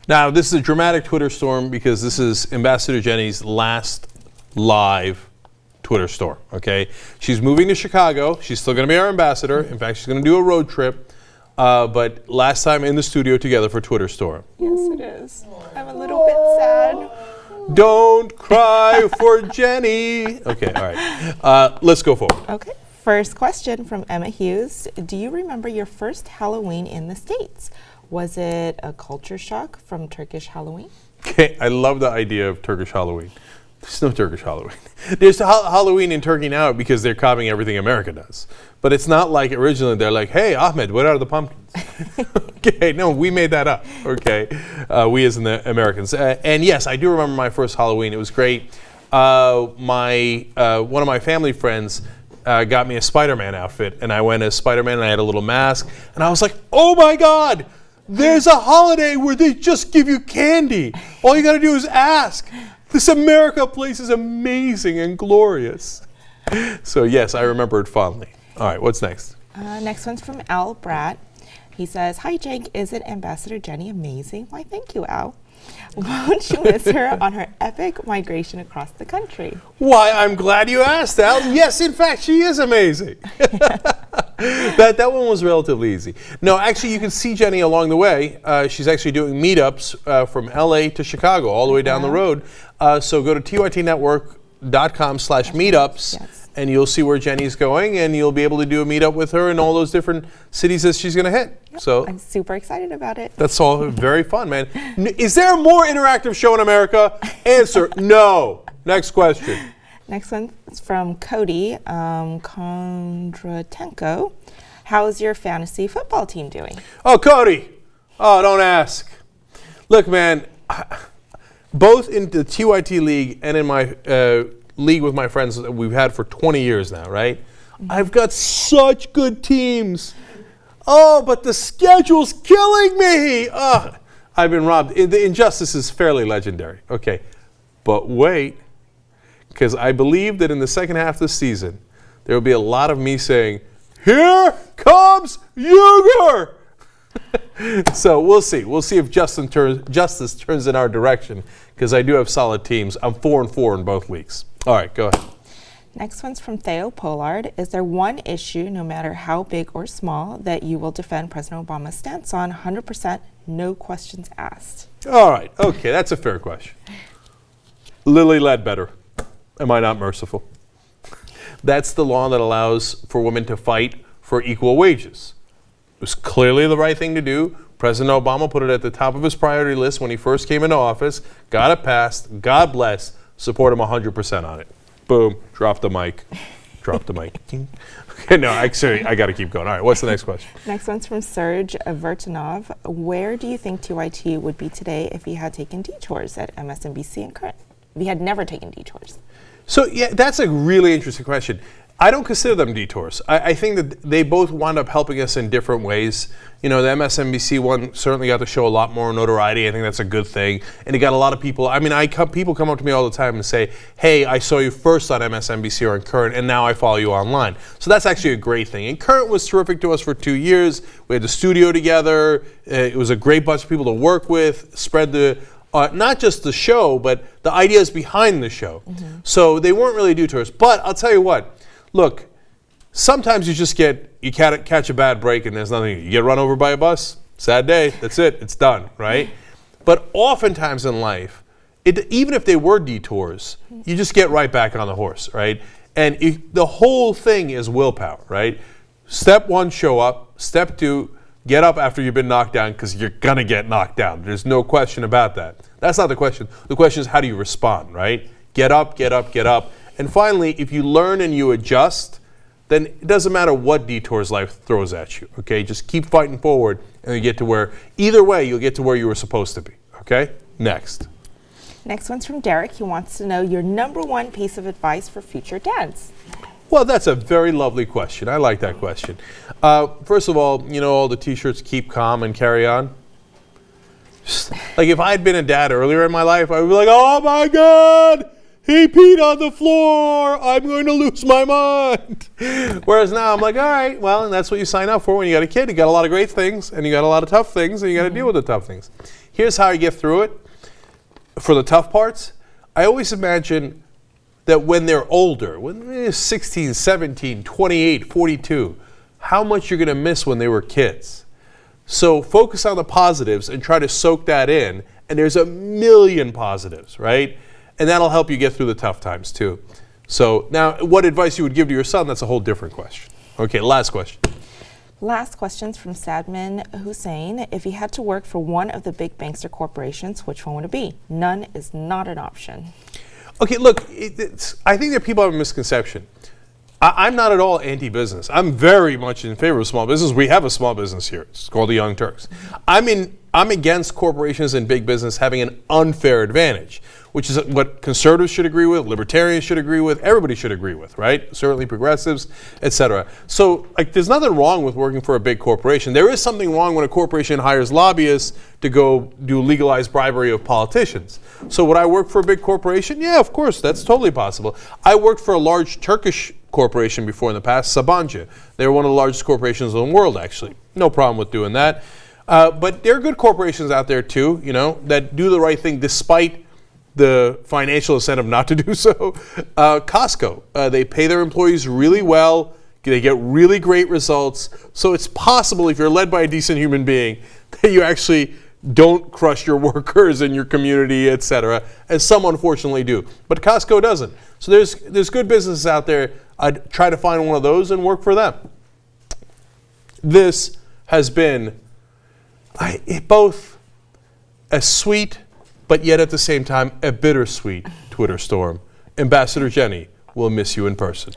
Now, this is a dramatic Twitter storm because this is Ambassador Jeni's last live Twitter storm, okay? She's moving to Chicago. She's still going to be our ambassador. In fact, she's going to do a road trip. But last time in the studio together for Twitter storm. Yes, it is. I'm a little bit sad. Don't cry for Jeni. Okay, all right. Let's go forward. Okay. First question from Emma Hughes. Do you remember your first Halloween in the States? Was it a culture shock from Turkish Halloween? Okay, I love the idea of Turkish Halloween. There's no Turkish Halloween. There's Halloween in Turkey now because they're copying everything America does. But it's not like originally they're like, hey, Ahmed, what are the pumpkins? Okay, no, we made that up, okay? We as in the Americans. And yes, I do remember my first Halloween. It was great. One of my family friends got me a Spider-Man outfit, and I went as Spider-Man, and I had a little mask. And I was like, oh my God! There's a holiday where they just give you candy. All you got to do is ask. This America place is amazing and glorious. So yes, I remember it fondly. All right, what's next? Next one's from Al Bratt. He says, hi Cenk, isn't Ambassador Jeni amazing? Why, thank you, Al. Won't you miss her on her epic migration across the country? Why, I'm glad you asked, Al. Yes, in fact, she is amazing. That one was relatively easy. No, actually, you can see Jeni along the way. She's actually doing meetups from LA to Chicago, all the way down the road. So go to tytnet.com/meetups. Yes. And you'll see where Jeni's going, and you'll be able to do a meetup with her in all those different cities that she's going to hit. Yep, so I'm super excited about it. That's all very fun, man. Is there a more interactive show in America? Answer, no. Next question. Next one is from Cody Kondratenko. How's your fantasy football team doing? Oh, Cody. Oh, don't ask. Look, man, both in the TYT League and in my league with my friends that we've had for 20 years now, right? I've got such good teams. Oh, but the schedule's killing me. Oh, I've been robbed. The injustice is fairly legendary. Okay, but wait, because I believe that in the second half of the season, there will be a lot of me saying, here comes Uger. So we'll see. We'll see if justice turns in our direction, because I do have solid teams. I'm 4-4 in both leagues. All right, go ahead. Next one's from Theo Pollard. Is there one issue, no matter how big or small, that you will defend President Obama's stance on? 100%, no questions asked. All right, okay, that's a fair question. Lily Ledbetter. Am I not merciful? That's the law that allows for women to fight for equal wages. It was clearly the right thing to do. President Obama put it at the top of his priority list when he first came into office, got it passed, God bless, support him 100% on it. Boom, drop the mic. Drop the mic. Okay, no, actually, I got to keep going. All right, what's the next question? Next one's from Serge Vertinov. Where do you think TYT would be today if he had taken detours at MSNBC and Current? If he had never taken detours? So, yeah, that's a really interesting question. I don't consider them detours. I think that they both wound up helping us in different ways. You know, the MSNBC one certainly got to show a lot more notoriety. I think that's a good thing. And it got a lot of people. I mean, people come up to me all the time and say, hey, I saw you first on MSNBC or on Current, and now I follow you online. So that's actually a great thing. And Current was terrific to us for 2 years. We had the studio together. It was a great bunch of people to work with, spread the not just the show, but the ideas behind the show. Mm-hmm. So they weren't really detours. But I'll tell you what. Look, sometimes you catch a bad break and there's nothing. You get run over by a bus, sad day, that's it, it's done, right? But oftentimes in life, even if they were detours, you just get right back on the horse, right? And the whole thing is willpower, right? Step one, show up. Step two, get up after you've been knocked down, because you're going to get knocked down. There's no question about that. That's not the question. The question is, how do you respond, right? Get up, get up, get up. And finally, if you learn and you adjust, then it doesn't matter what detours life throws at you, okay? Just keep fighting forward, and you get to where, either way, you'll get to where you were supposed to be, okay? Next. Next one's from Derek. He wants to know your number one piece of advice for future dads. Well, that's a very lovely question. I like that question. First of all, you know, all the t-shirts, keep calm and carry on. Like, if I had been a dad earlier in my life, I would be like, oh my God! He peed on the floor. I'm going to lose my mind. Whereas now I'm like, all right, well, and that's what you sign up for when you got a kid. You got a lot of great things, and you got a lot of tough things, and you got to deal with the tough things. here's how I get through it for the tough parts. I always imagine that when they're older, when they're 16, 17, 28, 42, how much you're going to miss when they were kids. So focus on the positives and try to soak that in. And there's a million positives, right? And that'll help you get through the tough times too. So now, what advice you would give to your son, that's a whole different question. Okay, last question. Last question's from Sadman Hussein. If you had to work for one of the big banks or corporations, which one would it be? None is not an option. Okay, look, I think that people have a misconception. I'm not at all anti-business. I'm very much in favor of small business. We have a small business here. It's called the Young Turks. I'm against corporations and big business having an unfair advantage, which is what conservatives should agree with, libertarians should agree with, everybody should agree with, right? Certainly progressives, etc. So, there's nothing wrong with working for a big corporation. There is something wrong when a corporation hires lobbyists to go do legalized bribery of politicians. So would I work for a big corporation? Yeah, of course, that's totally possible. I worked for a large Turkish corporation before in the past, Sabancı. They were one of the largest corporations in the world, actually. No problem with doing that. But there are good corporations out there too, that do the right thing despite the financial incentive not to do so. Costco, they pay their employees really well. They get really great results. So it's possible, if you're led by a decent human being, that you actually don't crush your workers and your community, etc. And some unfortunately do. But Costco doesn't. So there's good businesses out there. I'd try to find one of those and work for them. This has been both a sweet, but yet at the same time a bittersweet Twitter storm. Ambassador Jeni will miss you in person.